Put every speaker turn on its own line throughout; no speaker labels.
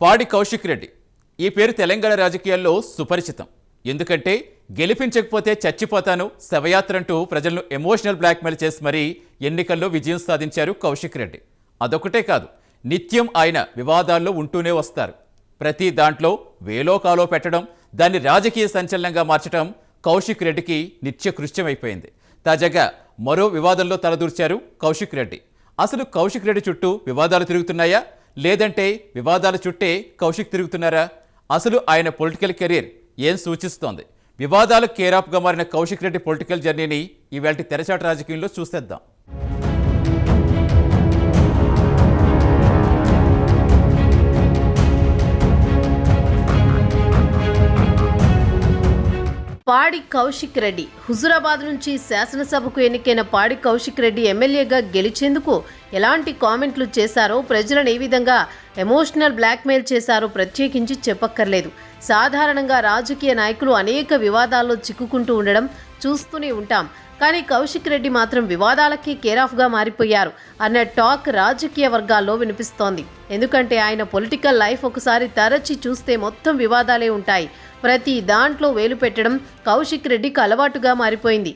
పాడి కౌశిక్ రెడ్డి ఈ పేరు తెలంగాణ రాజకీయాల్లో సుపరిచితం. ఎందుకంటే గెలిపించకపోతే చచ్చిపోతాను శవయాత్ర అంటూ ప్రజలను ఎమోషనల్ బ్లాక్మెయిల్ చేసి మరీ ఎన్నికల్లో విజయం సాధించారు కౌశిక్ రెడ్డి. అదొకటే కాదు, నిత్యం ఆయన వివాదాల్లో ఉంటూనే వస్తారు. ప్రతి దాంట్లో వేలో కాలో పెట్టడం, దాన్ని రాజకీయ సంచలనంగా మార్చడం కౌశిక్ రెడ్డికి నిత్య కృత్యమైపోయింది. తాజాగా మరో వివాదంలో తలదూర్చారు కౌశిక్ రెడ్డి. అసలు కౌశిక్ రెడ్డి చుట్టూ వివాదాలు తిరుగుతున్నాయా, లేదంటే వివాదాల చుట్టే కౌశిక్ తిరుగుతున్నారా? అసలు ఆయన పొలిటికల్ కెరీర్ ఏం సూచిస్తోంది? వివాదాలు కేరాప్గా మారిన కౌశిక్ రెడ్డి పొలిటికల్ జర్నీని ఈవేళ తెరచాటు రాజకీయంలో చూసేద్దాం.
పాడి కౌశిక్ రెడ్డి హుజురాబాద్ నుంచి శాసనసభకు ఎన్నికైన పాడి కౌశిక్ రెడ్డి ఎమ్మెల్యేగా గెలిచేందుకు ఎలాంటి కామెంట్లు చేశారో, ప్రజలను ఏ విధంగా ఎమోషనల్ బ్లాక్మెయిల్ చేశారో ప్రత్యేకించి చెప్పక్కర్లేదు. సాధారణంగా రాజకీయ నాయకులు అనేక వివాదాల్లో చిక్కుకుంటూ ఉండడం చూస్తూనే ఉంటాం. కానీ కౌశిక్ రెడ్డి మాత్రం వివాదాలకి కేరాఫ్గా మారిపోయారు అన్న టాక్ రాజకీయ వర్గాల్లో వినిపిస్తోంది. ఎందుకంటే ఆయన పొలిటికల్ లైఫ్ ఒకసారి తరచి చూస్తే మొత్తం వివాదాలే ఉంటాయి. ప్రతి దాంట్లో వేలు పెట్టడం కౌశిక్ రెడ్డికి అలవాటుగా మారిపోయింది.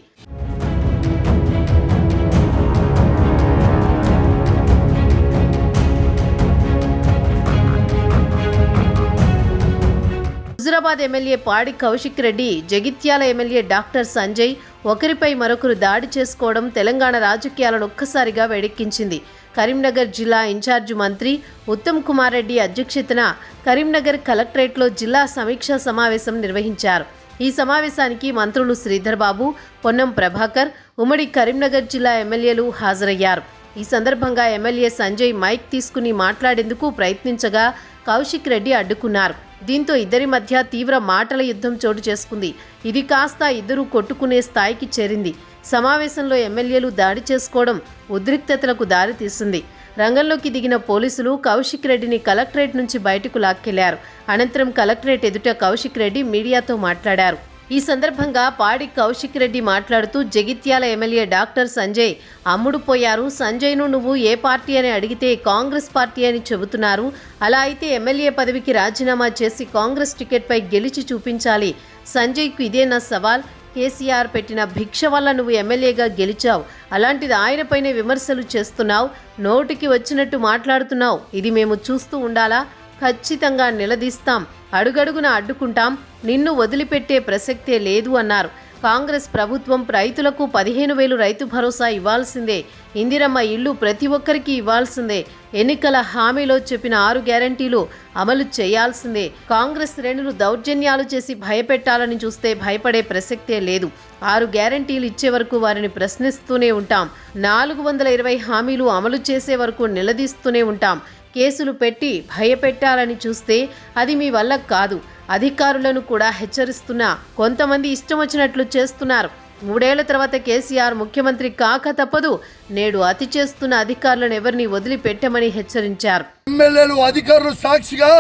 హుజురాబాద్ ఎమ్మెల్యే పాడి కౌశిక్ రెడ్డి, జగిత్యాల ఎమ్మెల్యే డాక్టర్ సంజయ్ ఒకరిపై మరొకరు దాడి చేసుకోవడం తెలంగాణ రాజకీయాలను ఒక్కసారిగా వేడెక్కించింది. కరీంనగర్ జిల్లా ఇన్ఛార్జి మంత్రి ఉత్తమ్ కుమార్ రెడ్డి అధ్యక్షతన కరీంనగర్ కలెక్టరేట్లో జిల్లా సమీక్షా సమావేశం నిర్వహించారు. ఈ సమావేశానికి మంత్రులు శ్రీధర్ బాబు, పొన్నం ప్రభాకర్, ఉమ్మడి కరీంనగర్ జిల్లా ఎమ్మెల్యేలు హాజరయ్యారు. ఈ సందర్భంగా ఎమ్మెల్యే సంజయ్ మైక్ తీసుకుని మాట్లాడేందుకు ప్రయత్నించగా కౌశిక్ రెడ్డి అడ్డుకున్నారు. దీంతో ఇద్దరి మధ్య తీవ్ర మాటల యుద్ధం చోటు చేసుకుంది. ఇది కాస్త ఇద్దరు కొట్టుకునే స్థాయికి చేరింది. సమావేశంలో ఎమ్మెల్యేలు దాడి చేసుకోవడం ఉద్రిక్తతలకు దారితీసింది. రంగంలోకి దిగిన పోలీసులు కౌశిక్ రెడ్డిని కలెక్టరేట్ నుంచి బయటకు లాక్కెళ్లారు. అనంతరం కలెక్టరేట్ ఎదుట కౌశిక్ రెడ్డి మీడియాతో మాట్లాడారు. ఈ సందర్భంగా పాడి కౌశిక్ రెడ్డి మాట్లాడుతూ, జగిత్యాల ఎమ్మెల్యే డాక్టర్ సంజయ్ అమ్ముడు పోయారు. సంజయ్ను నువ్వు ఏ పార్టీ అని అడిగితే కాంగ్రెస్ పార్టీ అని చెబుతున్నారు. అలా అయితే ఎమ్మెల్యే పదవికి రాజీనామా చేసి కాంగ్రెస్ టికెట్పై గెలిచి చూపించాలి. సంజయ్కు ఇదే నా సవాల్. కేసీఆర్ పెట్టిన భిక్ష వల్ల నువ్వు ఎమ్మెల్యేగా గెలిచావు. అలాంటిది ఆయనపైనే విమర్శలు చేస్తున్నావు, నోటికి వచ్చినట్టు మాట్లాడుతున్నావు. ఇది మేము చూస్తూ ఉండాలా? ఖచ్చితంగా నిలదీస్తాం, అడుగడుగున అడ్డుకుంటాం, నిన్ను వదిలిపెట్టే ప్రసక్తే లేదు అన్నారు. కాంగ్రెస్ ప్రభుత్వం రైతులకు 15,000 రైతు భరోసా ఇవ్వాల్సిందే. ఇందిరమ్మ ఇళ్లు ప్రతి ఒక్కరికి ఇవ్వాల్సిందే. ఎన్నికల హామీలో చెప్పిన 6 గ్యారంటీలు అమలు చేయాల్సిందే. కాంగ్రెస్ శ్రేణులు దౌర్జన్యాలు చేసి భయపెట్టాలని చూస్తే భయపడే ప్రసక్తే లేదు. 6 గ్యారంటీలు ఇచ్చే వరకు వారిని ప్రశ్నిస్తూనే ఉంటాం. 420 హామీలు అమలు చేసే వరకు నిలదీస్తూనే ఉంటాం. కేసులు పెట్టి భయపెట్టాలని చూస్తే అది మీ వల్ల కాదు. అధికారులను కూడా హెచ్చరిస్తున్నా కొంతమంది ఇష్టం వచ్చినట్లు చేస్తున్నారు. 3 ఏళ్ల తర్వాత కేసీఆర్ ముఖ్యమంత్రి కాక తప్పదు. నేడు అతి చేస్తున్న అధికారులను ఎవరిని వదిలిపెట్టమని హెచ్చరించారు.
ఎమ్మెల్యేలు అధికారులు సాక్షిగా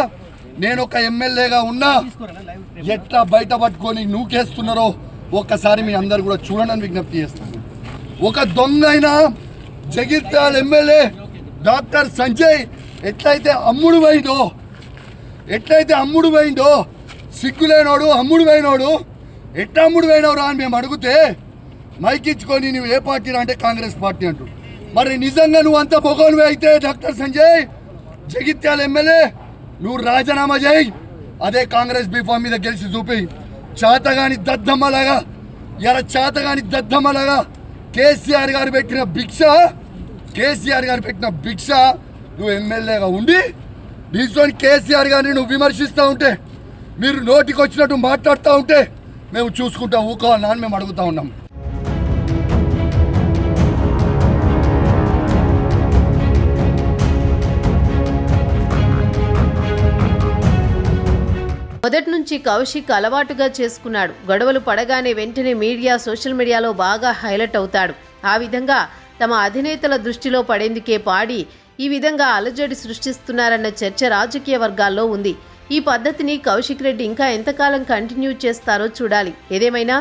నేను ఒక ఎమ్మెల్యేగా ఉన్నా, ఎట్లా బయట పట్టుకొని నూకేస్తున్నారో ఒక్కసారి మీ అందరు కూడా చూడని విజ్ఞప్తి చేస్తాను. ఒక దొంగ అయినా జగిత్యాల ఎమ్మెల్యే డాక్టర్ సంజయ్ ఎట్లయితే అమ్ముడు పోయిందో సిగ్గులేనోడు అమ్ముడు పోయినోడు, ఎట్లా అమ్ముడు పోయినవరా అని మేము అడిగితే మైకిచ్చుకొని నువ్వు ఏ పార్టీ అంటే కాంగ్రెస్ పార్టీ అంటూ. మరి నిజంగా నువ్వు అంత పొగోనివే అయితే డాక్టర్ సంజయ్ జగిత్యాల ఎమ్మెల్యే నువ్వు రాజీనామా చేయి. అదే కాంగ్రెస్ బీఫామ్ మీద గెలిచి చూపి. చేతగాని దద్దమ్మలాగా కేసీఆర్ గారు పెట్టిన భిక్ష నువ్వు ఎమ్మెల్యేగా ఉండి దీంతో కేసీఆర్ గారిని నువ్వు విమర్శిస్తూ ఉంటే, మీరు నోటికి వచ్చినట్టు మాట్లాడుతూ ఉంటే మేము చూసుకుంటాం, ఊకోవాలన్నా అని మేము అడుగుతూ ఉన్నాం.
మొదటి నుంచి కౌశిక్ అలవాటుగా చేసుకున్నాడు. గొడవలు పడగానే వెంటనే మీడియా, సోషల్ మీడియాలో బాగా హైలైట్ అవుతాడు. ఆ విధంగా తమ అధినేతల దృష్టిలో పడేందుకే పాడి ఈ విధంగా అలజడి సృష్టిస్తున్నారన్న చర్చ రాజకీయ వర్గాల్లో ఉంది. ఈ పద్ధతిని కౌశిక్ రెడ్డి ఇంకా ఎంతకాలం కంటిన్యూ చేస్తారో చూడాలి. ఏదేమైనా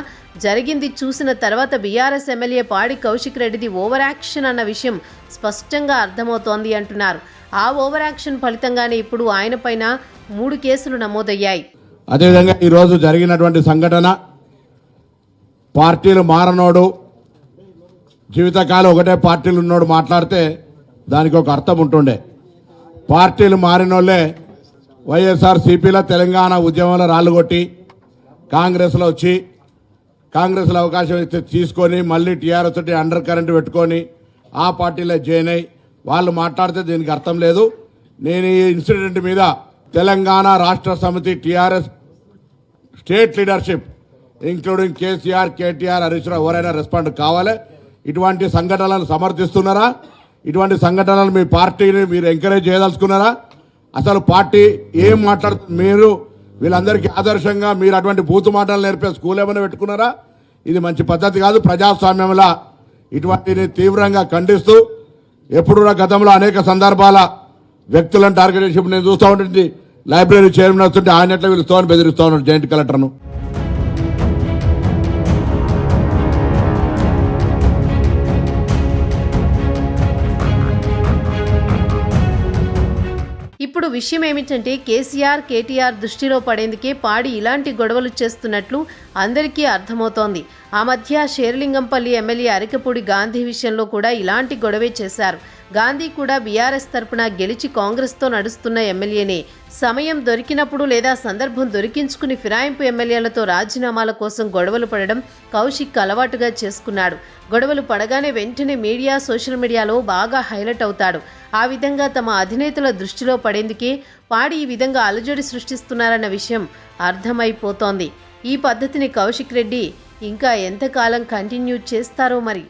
జరిగింది చూసిన తర్వాత బీఆర్ఎస్ ఎమ్మెల్యే పాడి కౌశిక్ రెడ్డిది ఓవర్ యాక్షన్ అన్న విషయం స్పష్టంగా అర్థమవుతోంది అంటున్నారు. ఆ ఓవర్ యాక్షన్ ఫలితంగానే ఇప్పుడు ఆయన పైన 3 కేసులు నమోదయ్యాయి.
అదేవిధంగా ఈరోజు జరిగినటువంటి సంఘటన, పార్టీలు మారనోడు జీవితకాలం ఒకటే పార్టీలు ఉన్నోడు మాట్లాడితే దానికి ఒక అర్థం ఉంటుండే. పార్టీలు మారినోళ్ళే వైఎస్ఆర్సీపీలో తెలంగాణ ఉద్యమంలో రాళ్ళు కొట్టి కాంగ్రెస్లో వచ్చి కాంగ్రెస్లో అవకాశం ఇస్తే తీసుకొని మళ్ళీ టీఆర్ఎస్ తోటి అండర్ కరెంట్ పెట్టుకొని ఆ పార్టీలో జాయిన్ అయ్యి వాళ్ళు మాట్లాడితే దీనికి అర్థం లేదు. నేను ఈ ఇన్సిడెంట్ మీద Telangana Rashtra Samithi TRS state leadership including KCR, KTR, Harish Rao ఎవరైనా రెస్పాండ్ కావాలి. ఇటువంటి సంఘటనలను సమర్థిస్తున్నారా? ఇటువంటి సంఘటనలు మీ పార్టీని మీరు ఎంకరేజ్ చేయదలుచుకున్నారా? అసలు పార్టీ ఏం మాట్లాడుతుంది? మీరు వీళ్ళందరికీ ఆదర్శంగా మీరు అటువంటి బూతు మాటలు నేర్పే స్కూల్ ఏమైనా పెట్టుకున్నారా? ఇది మంచి పద్ధతి కాదు. ప్రజాస్వామ్యంలో ఇటువంటిని తీవ్రంగా ఖండిస్తూ ఎప్పుడు గతంలో అనేక సందర్భాల వ్యక్తులను టార్గెట్ చేసి నేను చూస్తూ ఉంటుంది. లైబ్రరీ చైర్మన్ వస్తుంటే ఆయన ఎట్లా పిలుస్తామని బెదిరిస్తూ ఉన్నాడు జాయింట్ కలెక్టర్ను.
ఇప్పుడు విషయం ఏమిటంటే కేసీఆర్, కేటీఆర్ దృష్టిలో పడేందుకే పాడి ఇలాంటి గొడవలు చేస్తున్నట్లు అందరికీ అర్థమవుతోంది. ఆ మధ్య షేర్లింగంపల్లి ఎమ్మెల్యే అరికపూడి గాంధీ విషయంలో కూడా ఇలాంటి గొడవే చేశారు. గాంధీ కూడా బీఆర్ఎస్ తరపున గెలిచి కాంగ్రెస్తో నడుస్తున్న ఎమ్మెల్యేనే. సమయం దొరికినప్పుడు లేదా సందర్భం దొరికించుకుని ఫిరాయింపు ఎమ్మెల్యేలతో రాజీనామాల కోసం గొడవలు పడడం కౌశిక్ అలవాటుగా చేసుకున్నాడు. గొడవలు పడగానే వెంటనే మీడియా, సోషల్ మీడియాలో బాగా హైలైట్ అవుతాడు. ఆ విధంగా తమ అధినేతల దృష్టిలో పడేందుకే పాడి ఈ విధంగా అలజడి సృష్టిస్తున్నారన్న విషయం అర్థమైపోతోంది. ఈ పద్ధతిని కౌశిక్ రెడ్డి ఇంకా ఎంతకాలం కంటిన్యూ చేస్తారో మరి.